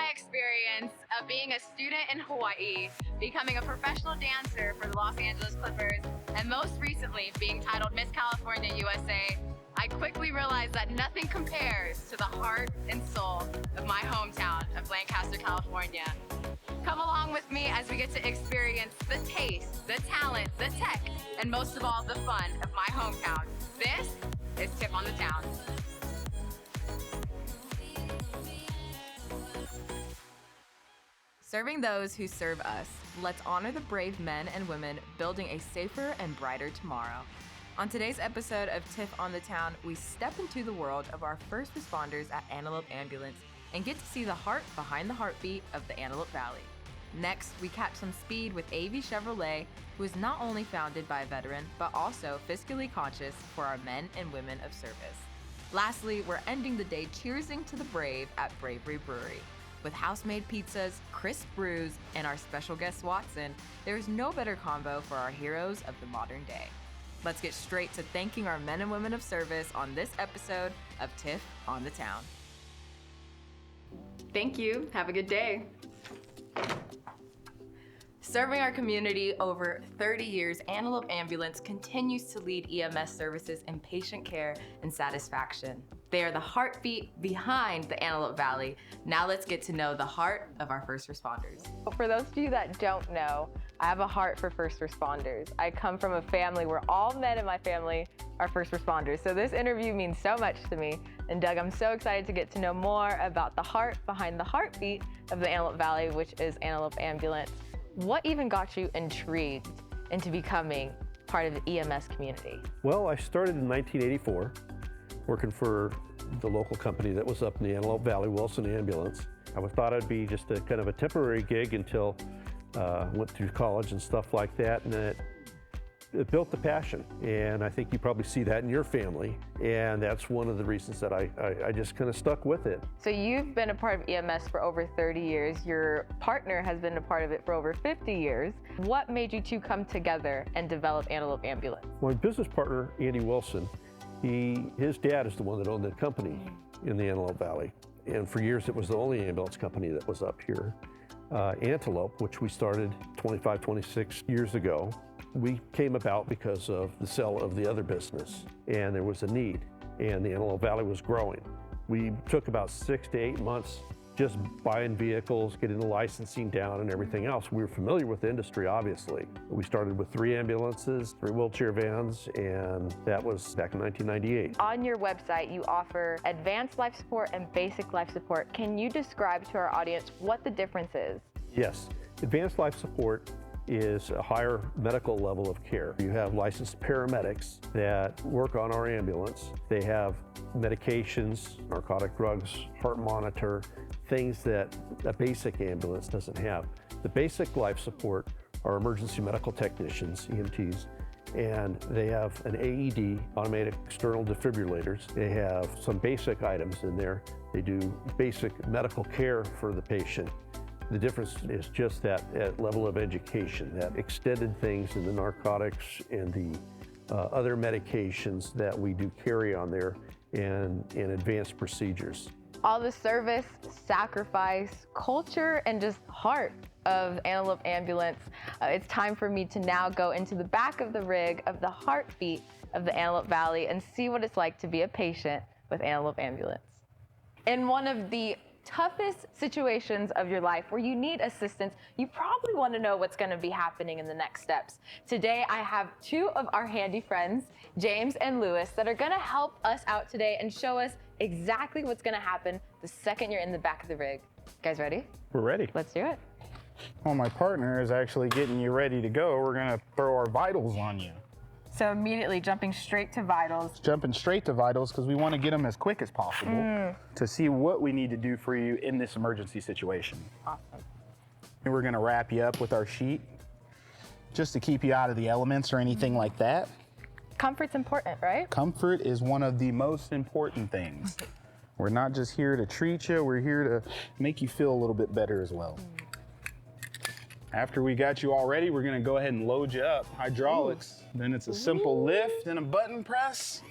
my experience of being a student in Hawaii, becoming a professional dancer for the Los Angeles Clippers, and most recently being titled Miss California USA, I quickly realized that nothing compares to the heart and soul of my hometown of Lancaster, California. Come along with me as we get to experience the taste, the talent, the tech, and most of all, the fun of my hometown. This is Tiff on the Town. Serving those who serve us, let's honor the brave men and women building a safer and brighter tomorrow. On today's episode of Tiff on the Town, we step into the world of our first responders at Antelope Ambulance and get to see the heart behind the heartbeat of the Antelope Valley. Next, we catch some speed with AV Chevrolet, who is not only founded by a veteran, but also fiscally conscious for our men and women of service. Lastly, we're ending the day cheersing to the brave at Bravery Brewing. With house-made pizzas, crisp brews, and our special guest Watson, there's no better combo for our heroes of the modern day. Let's get straight to thanking our men and women of service on this episode of Tiff on the Town. Thank you. Have a good day. Serving our community over 30 years, Antelope Ambulance continues to lead EMS services in patient care and satisfaction. They are the heartbeat behind the Antelope Valley. Now let's get to know the heart of our first responders. For those of you that don't know, I have a heart for first responders. I come from a family where all men in my family are first responders. So this interview means so much to me. And Doug, I'm so excited to get to know more about the heart behind the heartbeat of the Antelope Valley, which is Antelope Ambulance. What even got you intrigued into becoming part of the EMS community? Well, I started in 1984, working for the local company that was up in the Antelope Valley, Wilson Ambulance. I thought it'd be just a kind of a temporary gig until I went through college and stuff like that, and then it built the passion. And I think you probably see that in your family, and that's one of the reasons that I just kind of stuck with it. So you've been a part of EMS for over 30 years. Your partner has been a part of it for over 50 years. What made you two come together and develop Antelope Ambulance? My business partner, Andy Wilson, his dad is the one that owned the company in the Antelope Valley. And for years, it was the only ambulance company that was up here. Antelope, which we started 25, 26 years ago, we came about because of the sale of the other business, and there was a need, and the Antelope Valley was growing. We took about 6 to 8 months just buying vehicles, getting the licensing down and everything else. We were familiar with the industry, obviously. We started with 3 ambulances, 3 wheelchair vans, and that was back in 1998. On your website, you offer advanced life support and basic life support. Can you describe to our audience what the difference is? Yes, advanced life support is a higher medical level of care. You have licensed paramedics that work on our ambulance. They have medications, narcotic drugs, heart monitor, things that a basic ambulance doesn't have. The basic life support are emergency medical technicians, EMTs, and they have an AED, automated external defibrillators. They have some basic items in there. They do basic medical care for the patient. The difference is just that level of education, that extended things in the narcotics and the other medications that we do carry on there and advanced procedures. All the service, sacrifice, culture, and just heart of Antelope Ambulance. It's time for me to now go into the back of the rig of the heartbeat of the Antelope Valley and see what it's like to be a patient with Antelope Ambulance. In one of the toughest situations of your life where you need assistance, you probably want to know what's going to be happening in the next steps. Today, I have 2 of our handy friends, James and Lewis, that are going to help us out today and show us exactly what's going to happen the second you're in the back of the rig. Guys ready? We're ready. Let's do it. Well, my partner is actually getting you ready to go. We're going to throw our vitals on you. So immediately jumping straight to vitals. Jumping straight to vitals because we want to get them as quick as possible to see what we need to do for you in this emergency situation. Awesome. And we're going to wrap you up with our sheet just to keep you out of the elements or anything like that. Comfort's important, right? Comfort is one of the most important things. We're not just here to treat you, we're here to make you feel a little bit better as well. After we got you all ready, we're gonna go ahead and load you up. Hydraulics, then it's a simple lift and a button press.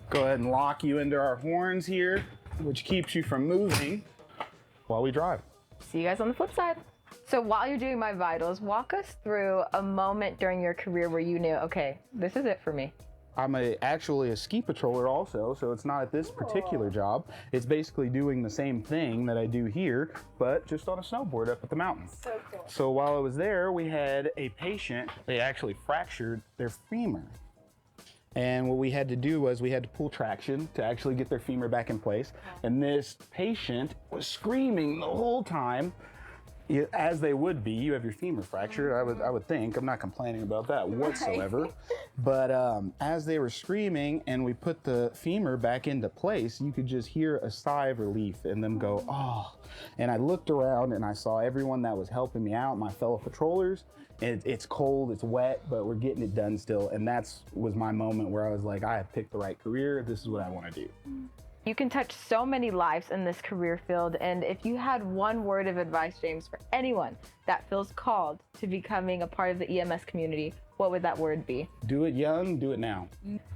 Go ahead and lock you into our horns here, which keeps you from moving. while we drive. See you guys on the flip side. So while you're doing my vitals, walk us through a moment during your career where you knew, okay, this is it for me. I'm actually a ski patroller also, so it's not at this particular job. It's basically doing the same thing that I do here, but just on a snowboard up at the mountain. So cool. So while I was there, we had a patient, they actually fractured their femur. And what we had to do was we had to pull traction to actually get their femur back in place. And this patient was screaming the whole time, as they would be. You have your femur fractured, I would think. I'm not complaining about that whatsoever. Right. But as they were screaming and we put the femur back into place, you could just hear a sigh of relief and them go, oh. And I looked around and I saw everyone that was helping me out, my fellow patrollers. It's cold, it's wet, but we're getting it done still. And was my moment where I was like, I have picked the right career. This is what I want to do. You can touch so many lives in this career field, and if you had one word of advice, James, for anyone that feels called to becoming a part of the EMS community, what would that word be? Do it young, do it now.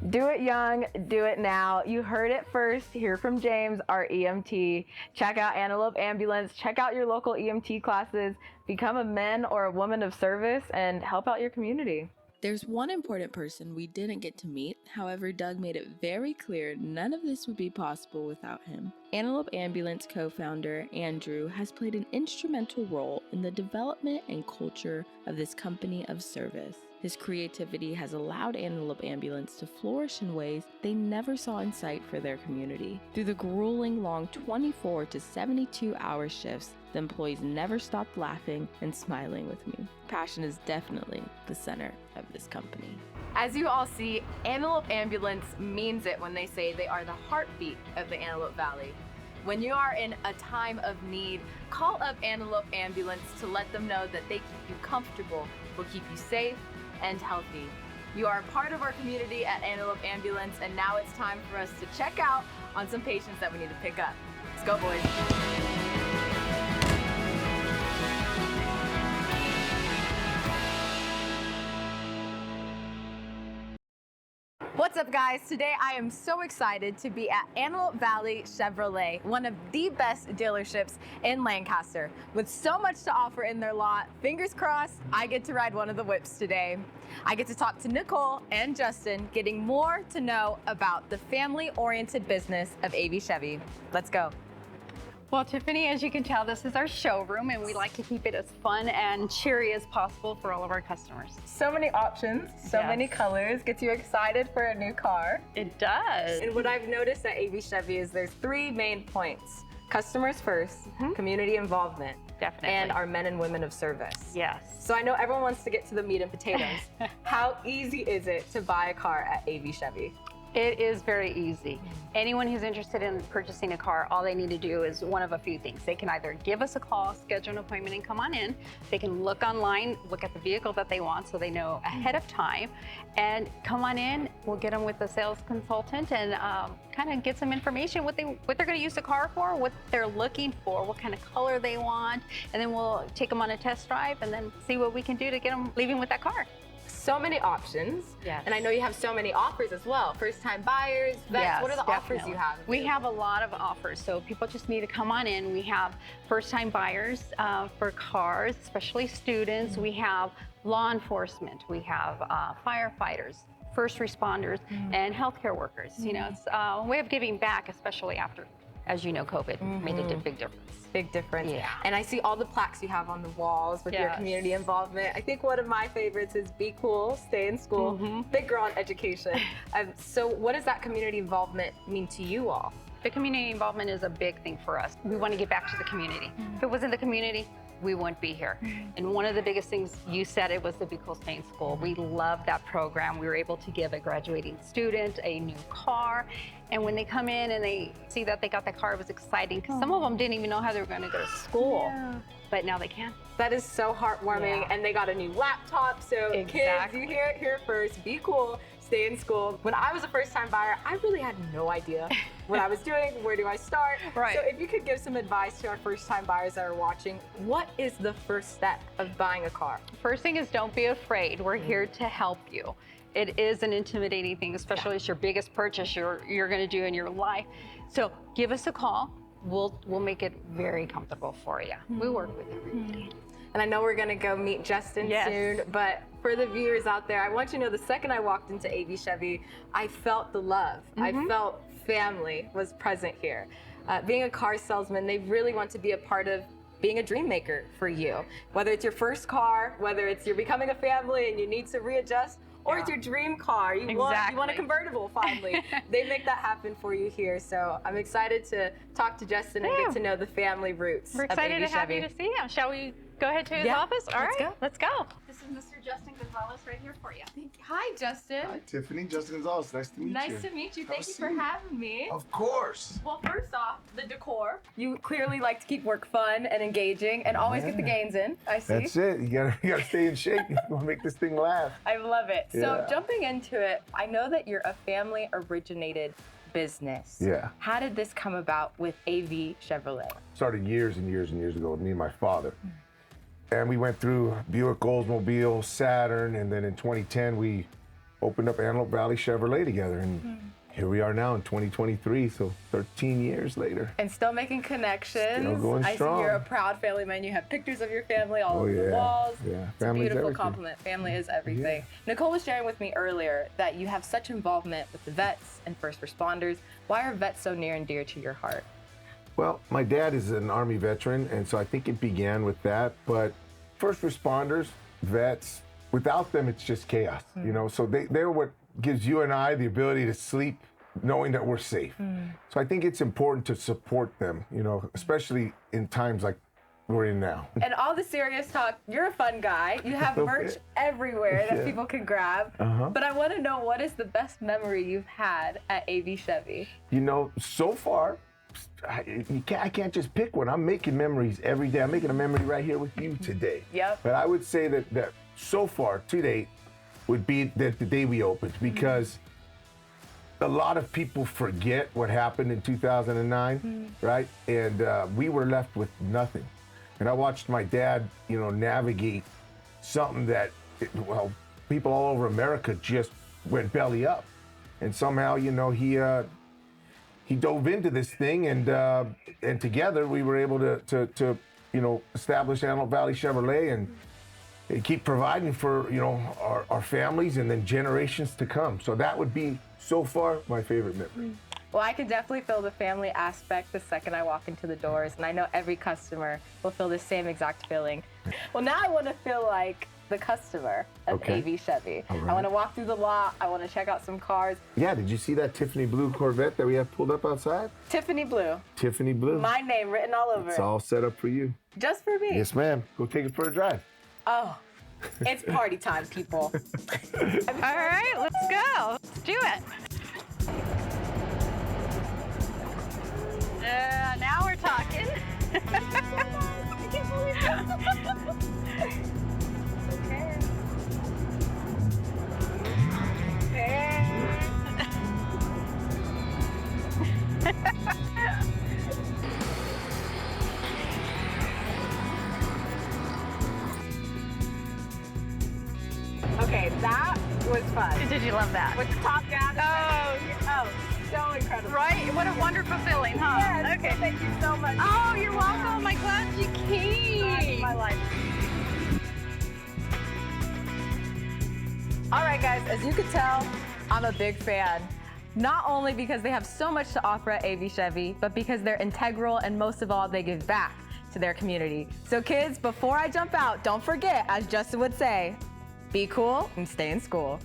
Do it young, do it now. You heard it first here from James, our EMT. Check out Antelope Ambulance, check out your local EMT classes, become a man or a woman of service, and help out your community. There's one important person we didn't get to meet. However, Doug made it very clear none of this would be possible without him. Antelope Ambulance co-founder Andrew has played an instrumental role in the development and culture of this company of service. His creativity has allowed Antelope Ambulance to flourish in ways they never saw in sight for their community. Through the grueling long 24 to 72-hour shifts, the employees never stopped laughing and smiling with me. Passion is definitely the center of this company. As you all see, Antelope Ambulance means it when they say they are the heartbeat of the Antelope Valley. When you are in a time of need, call up Antelope Ambulance to let them know that they keep you comfortable, will keep you safe and healthy. You are a part of our community at Antelope Ambulance, and now it's time for us to check out on some patients that we need to pick up. Let's go, boys. What's up, guys? Today I am so excited to be at Antelope Valley Chevrolet, one of the best dealerships in Lancaster. With so much to offer in their lot, fingers crossed, I get to ride one of the whips today. I get to talk to Nicole and Justin, getting more to know about the family-oriented business of AV Chevy. Let's go. Well, Tiffany, as you can tell, this is our showroom, and we like to keep it as fun and cheery as possible for all of our customers. So many options, so Yes. many colors, gets you excited for a new car. It does. And what I've noticed at AV Chevy is there's three main points. Customers first, community involvement, Definitely. and our men and women of service. Yes. So I know everyone wants to get to the meat and potatoes. How easy is it to buy a car at AV Chevy? It is very easy. Anyone who's interested in purchasing a car, all they need to do is one of a few things. They can either give us a call, schedule an appointment, and come on in. They can look online, look at the vehicle that they want so they know ahead of time, and come on in. We'll get them with a sales consultant and kind of get some information, what they're going to use the car for, what they're looking for, what kind of color they want, and then we'll take them on a test drive and then see what we can do to get them leaving with that car. So many options. Yes. And I know you have so many offers as well. First time buyers, vets, Yes, what are the offers definitely. you have? We have a lot of offers, so people just need to come on in. We have first-time buyers for cars, especially students. We have law enforcement. We have firefighters, first responders, and healthcare workers. You know, it's a way of giving back, especially after, as you know, COVID made a big difference. Big difference. Yeah. And I see all the plaques you have on the walls with your Yes. community involvement. I think one of my favorites is be cool, stay in school, big girl on education. So what does that community involvement mean to you all? The community involvement is a big thing for us. We want to get back to the community. If it wasn't the community, we wouldn't be here. And one of the biggest things you said, it was the Be Cool Stay in School. We love that program. We were able to give a graduating student a new car. And when they come in and they see that they got that car, it was exciting because some of them didn't even know how they were going to go to school, but now they can. That is so heartwarming. Yeah. And they got a new laptop. So kids, Exactly. you hear it here first. Be cool, stay in school. When I was a first-time buyer, I really had no idea what I was doing. Where do I start? Right. So if you could give some advice to our first-time buyers that are watching, what is the first step of buying a car? First thing is don't be afraid. We're here to help you. It is an intimidating thing, especially it's your biggest purchase you're going to do in your life. So give us a call. we'll make it very comfortable for you. We work with everything. And I know we're gonna go meet Justin soon, but for the viewers out there, I want you to know the second I walked into AV Chevy, I felt the love. I felt family was present here. Being a car salesman, they really want to be a part of being a dream maker for you. Whether it's your first car, whether it's you're becoming a family and you need to readjust, or it's your dream car. You want a convertible finally. They make that happen for you here. So I'm excited to talk to Justin and get to know the family roots. We're excited to have you to see him. Shall we go ahead to his office? All right, let's go. This is Mr. Justin Gonzalez right here for you. Hi, Justin. Hi, Tiffany. Justin Gonzalez. Nice to meet you. Nice to meet you. Thank you for having me. Of course. Well, first off, the decor. You clearly like to keep work fun and engaging and always get the gains in, I see. That's it. You gotta stay in shape. You want to make this thing laugh. I love it. So Yeah. jumping into it, I know that you're a family originated business. Yeah. How did this come about with AV Chevrolet? Started years and years and years ago with me and my father. And we went through Buick, Oldsmobile, Saturn, and then in 2010 we opened up Antelope Valley Chevrolet together. And here we are now in 2023, so 13 years later. And still making connections. Still going I strong. see you're a proud family man. You have pictures of your family all over the yeah. walls. Yeah. It's a Family's beautiful everything. compliment. Family is everything. Nicole was sharing with me earlier that you have such involvement with the vets and first responders. Why are vets so near and dear to your heart? Well, my dad is an Army veteran, and so I think it began with that. But first responders, vets, without them, it's just chaos, you know? So they're what gives you and I the ability to sleep knowing that we're safe. So I think it's important to support them, you know, especially in times like we're in now. And all the serious talk, you're a fun guy. You have merch everywhere that people can grab. But I want to know, what is the best memory you've had at AV Chevy? You know, so far, I can't just pick one. I'm making memories every day. I'm making a memory right here with you today. Yep. But I would say that so far, to date, would be the day we opened, because a lot of people forget what happened in 2009, right? And we were left with nothing. And I watched my dad, you know, navigate something that, people all over America just went belly up. And somehow, you know, he dove into this thing, and together we were able to you know, establish Antelope Valley Chevrolet and keep providing for, you know, our families and then generations to come. So that would be, so far, my favorite memory. Well, I can definitely feel the family aspect the second I walk into the doors, and I know every customer will feel the same exact feeling. Well, now I want to feel like the customer of AV Chevy. All right. I want to walk through the lot. I want to check out some cars. Yeah, did you see that Tiffany blue Corvette that we have pulled up outside? Tiffany Blue. Tiffany blue. My name written all over It's it. all set up for you. Just for me. Yes, ma'am. Go take it for a drive. Oh, it's party time, people. All right, let's go. Let's do it. Now we're talking. I can't believe it. Okay, that was fun. Did you love that? With the top down. Oh, so incredible. Right? What a wonderful feeling, huh? Yes, Okay. thank you so much. Oh, you're welcome. I'm glad you came. My life. All right, guys, as you can tell, I'm a big fan. Not only because they have so much to offer at AV Chevy, but because they're integral, and most of all, they give back to their community. So kids, before I jump out, don't forget, as Justin would say, be cool and stay in school.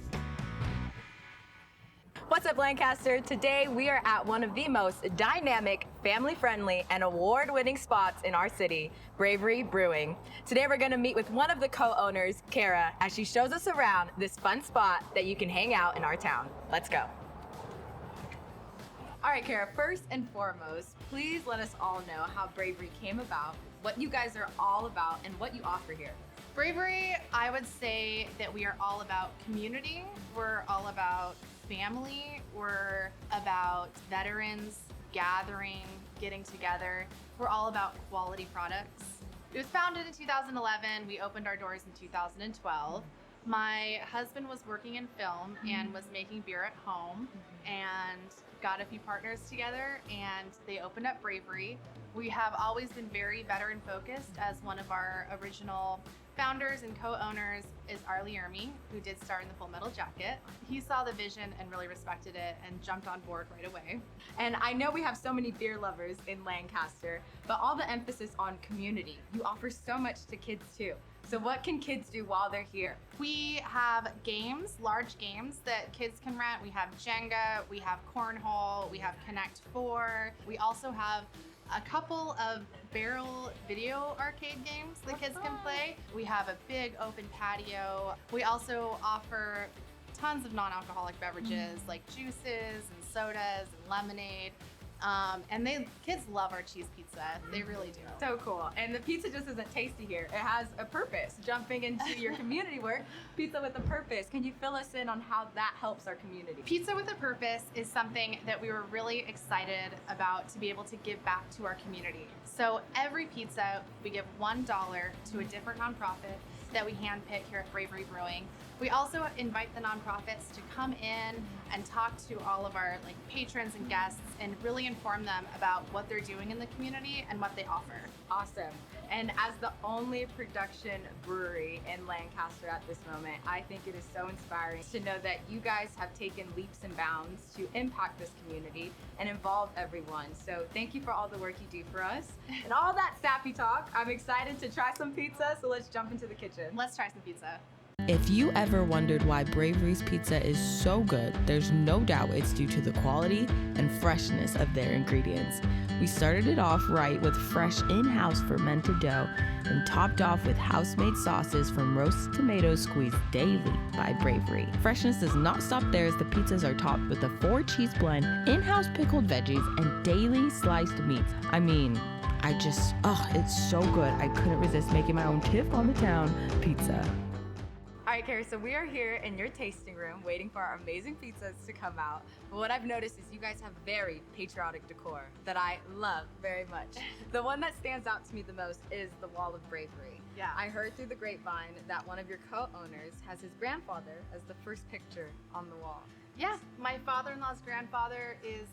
What's up, Lancaster? Today we are at one of the most dynamic, family-friendly, and award-winning spots in our city, Bravery Brewing. Today we're gonna meet with one of the co-owners, Kara, as she shows us around this fun spot that you can hang out in our town. Let's go. All right, Kara, first and foremost, please let us all know how Bravery came about, what you guys are all about, and what you offer here. Bravery, I would say that we are all about community. We're all about family. We're about veterans gathering, getting together. We're all about quality products. It was founded in 2011. We opened our doors in 2012. My husband was working in film and was making beer at home and got a few partners together, and they opened up Bravery. We have always been very veteran focused, as one of our original founders and co-owners is Arlie Ermy, who did star in the Full Metal Jacket. He saw the vision and really respected it and jumped on board right away. And I know we have so many beer lovers in Lancaster, but all the emphasis on community. You offer so much to kids too. So what can kids do while they're here? We have games, large games that kids can rent. We have Jenga, we have Cornhole, we have Connect 4. We also have a couple of barrel video arcade games that kids can play. We have a big open patio. We also offer tons of non-alcoholic beverages like juices and sodas and lemonade. And kids love our cheese pizza. They really do. So cool. And the pizza just isn't tasty here. It has a purpose. Jumping into your community work, pizza with a purpose. Can you fill us in on how that helps our community? Pizza with a purpose is something that we were really excited about to be able to give back to our community. So every pizza, we give $1 to a different nonprofit that we handpick here at Bravery Brewing. We also invite the nonprofits to come in and talk to all of our patrons and guests and really inform them about what they're doing in the community and what they offer. Awesome. And as the only production brewery in Lancaster at this moment, I think it is so inspiring to know that you guys have taken leaps and bounds to impact this community and involve everyone. So thank you for all the work you do for us and all that sappy talk. I'm excited to try some pizza, so let's jump into the kitchen. Let's try some pizza. If you ever wondered why Bravery's pizza is so good, there's no doubt it's due to the quality and freshness of their ingredients. We started it off right with fresh in-house fermented dough and topped off with house-made sauces from roasted tomatoes squeezed daily by Bravery. Freshness does not stop there, as the pizzas are topped with a 4-cheese blend, in-house pickled veggies, and daily sliced meats. I mean, it's so good. I couldn't resist making my own Tiff on the Town pizza. All right, Carrie, so we are here in your tasting room waiting for our amazing pizzas to come out. But what I've noticed is you guys have very patriotic decor that I love very much. The one that stands out to me the most is the Wall of Bravery. Yeah. I heard through the grapevine that one of your co-owners has his grandfather as the first picture on the wall. Yeah, my father-in-law's grandfather is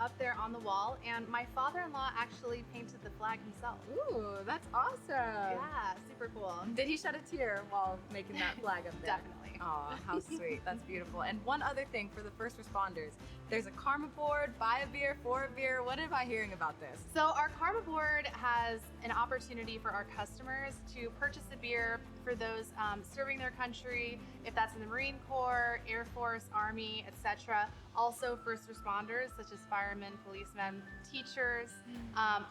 up there on the wall, and my father-in-law actually painted the flag himself. Ooh, that's awesome. Yeah, super cool. Did he shed a tear while making that flag up there? Definitely. Oh, how sweet. That's beautiful. And one other thing for the first responders, there's a karma board, buy a beer, for a beer. What am I hearing about this? So our karma board has an opportunity for our customers to purchase a beer for those serving their country, if that's in the Marine Corps, Air Force, Army, etc. Also first responders such as firemen, policemen, teachers,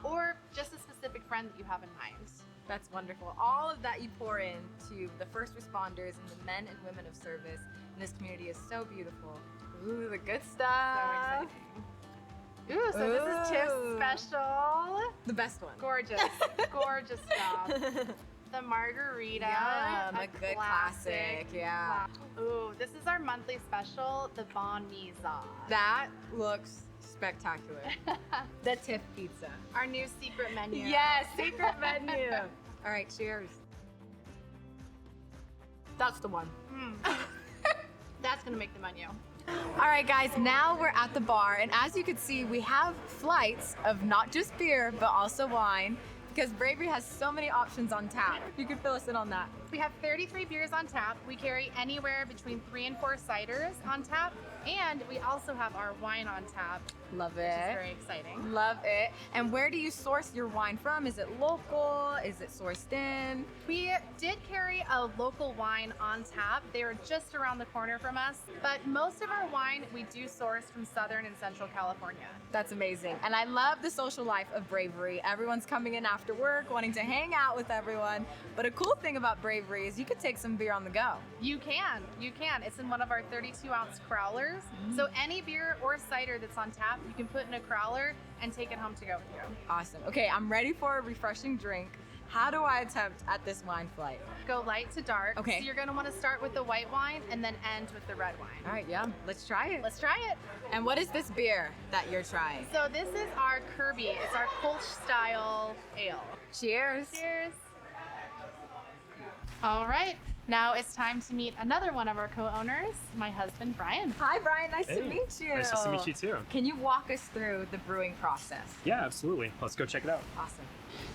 or just a specific friend that you have in mind. That's wonderful. All of that you pour into the first responders and the men and women of service in this community is so beautiful. Ooh, the good stuff. So exciting. Ooh, so this is Tiff's special. The best one. Gorgeous, gorgeous stuff. The margarita, Yum, a good classic, yeah. Ooh, this is our monthly special, the Bon Mi Sauce. That looks spectacular. The Tiff pizza. Our new secret menu. Yes, secret menu. All right, cheers. That's the one. That's gonna make the menu. All right, guys, now we're at the bar, and as you can see, we have flights of not just beer, but also wine, because Bravery has so many options on tap. If you could fill us in on that. We have 33 beers on tap. We carry anywhere between 3 and 4 ciders on tap, and we also have our wine on tap. Love Which it. is very exciting. Love it. And where do you source your wine from? Is it local? Is it sourced in? We did carry a local wine on tap. They were just around the corner from us, but most of our wine we do source from Southern and Central California. That's amazing. And I love the social life of Bravery. Everyone's coming in after work, wanting to hang out with everyone. But a cool thing about Bravery is you could take some beer on the go. You can. It's in one of our 32-ounce crowlers. So any beer or cider that's on tap, you can put in a crowler and take it home to go with you. Awesome. Okay, I'm ready for a refreshing drink. How do I attempt at this wine flight? Go light to dark. Okay. So you're gonna wanna start with the white wine and then end with the red wine. All right, yeah, let's try it. Let's try it. And what is this beer that you're trying? So this is our Kirby. It's our Kolsch style ale. Cheers. Cheers. All right, Now it's time to meet another one of our co-owners, my husband, Brian. Hi, Brian. Nice to Hey, meet you. Nice to meet you too. Can you walk us through the brewing process? Yeah, absolutely. Let's go check it out. Awesome.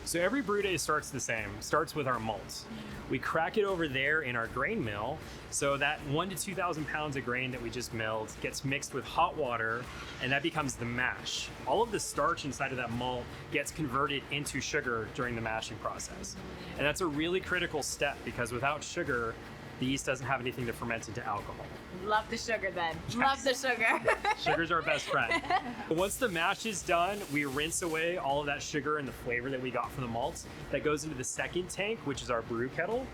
So every brew day starts the same. Starts with our malts. We crack it over there in our grain mill. So that 1,000 to 2,000 pounds of grain that we just milled gets mixed with hot water, and that becomes the mash. All of the starch inside of that malt gets converted into sugar during the mashing process. And that's a really critical step because without sugar, the yeast doesn't have anything to ferment into alcohol. Love the sugar then. Love the sugar. Sugar's our best friend. Once the mash is done, we rinse away all of that sugar and the flavor that we got from the malts. That goes into the second tank, which is our brew kettle.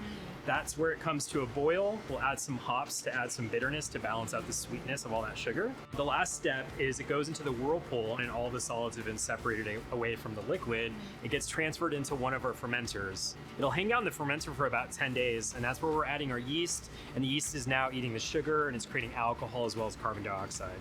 That's where it comes to a boil. We'll add some hops to add some bitterness to balance out the sweetness of all that sugar. The last step is it goes into the whirlpool and all the solids have been separated away from the liquid. It gets transferred into one of our fermenters. It'll hang out in the fermenter for about 10 days, and that's where we're adding our yeast, and the yeast is now eating the sugar and it's creating alcohol as well as carbon dioxide.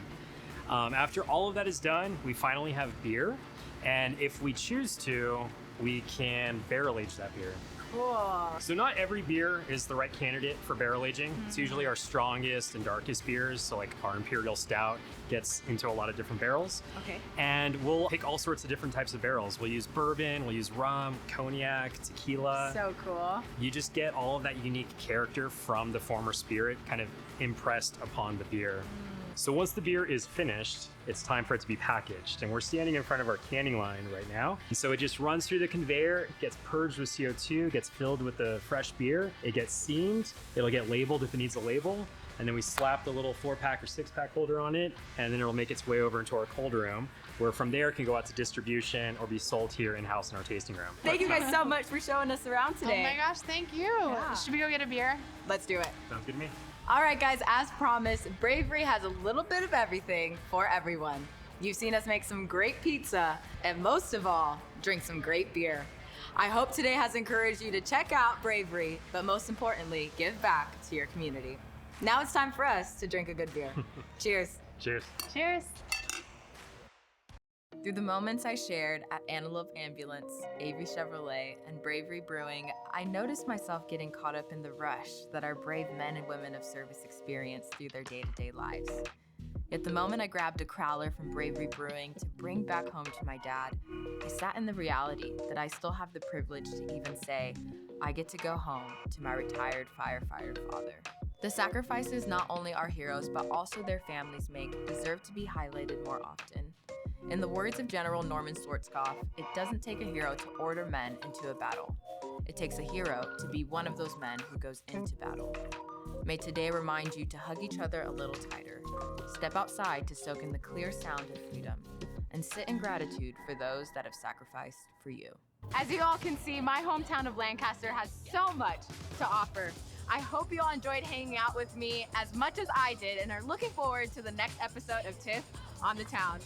After all of that is done, we finally have beer, and if we choose to, we can barrel age that beer. Cool. So not every beer is the right candidate for barrel aging. It's usually our strongest and darkest beers. So like our Imperial Stout gets into a lot of different barrels. Okay. And we'll pick all sorts of different types of barrels. We'll use bourbon, we'll use rum, cognac, tequila. So cool. You just get all of that unique character from the former spirit kind of impressed upon the beer. So once the beer is finished, it's time for it to be packaged. And we're standing in front of our canning line right now. And so it just runs through the conveyor, it gets purged with CO2, gets filled with the fresh beer, it gets seamed, it'll get labeled if it needs a label, and then we slap the little 4-pack or 6-pack holder on it, and then it'll make its way over into our cold room, where from there it can go out to distribution or be sold here in-house in our tasting room. Thank you guys so much for showing us around today. Oh my gosh, thank you. Yeah. Should we go get a beer? Let's do it. Sounds good to me. All right, guys, as promised, Bravery has a little bit of everything for everyone. You've seen us make some great pizza, and most of all, drink some great beer. I hope today has encouraged you to check out Bravery, but most importantly, give back to your community. Now it's time for us to drink a good beer. Cheers. Cheers. Cheers. Through the moments I shared at Antelope Ambulance, AV Chevrolet, and Bravery Brewing, I noticed myself getting caught up in the rush that our brave men and women of service experience through their day-to-day lives. Yet the moment I grabbed a crowler from Bravery Brewing to bring back home to my dad, I sat in the reality that I still have the privilege to even say, I get to go home to my retired firefighter father. The sacrifices not only our heroes, but also their families make deserve to be highlighted more often. In the words of General Norman Schwarzkopf, it doesn't take a hero to order men into a battle. It takes a hero to be one of those men who goes into battle. May today remind you to hug each other a little tighter, step outside to soak in the clear sound of freedom, and sit in gratitude for those that have sacrificed for you. As you all can see, my hometown of Lancaster has so much to offer. I hope you all enjoyed hanging out with me as much as I did and are looking forward to the next episode of Tiff on the Town.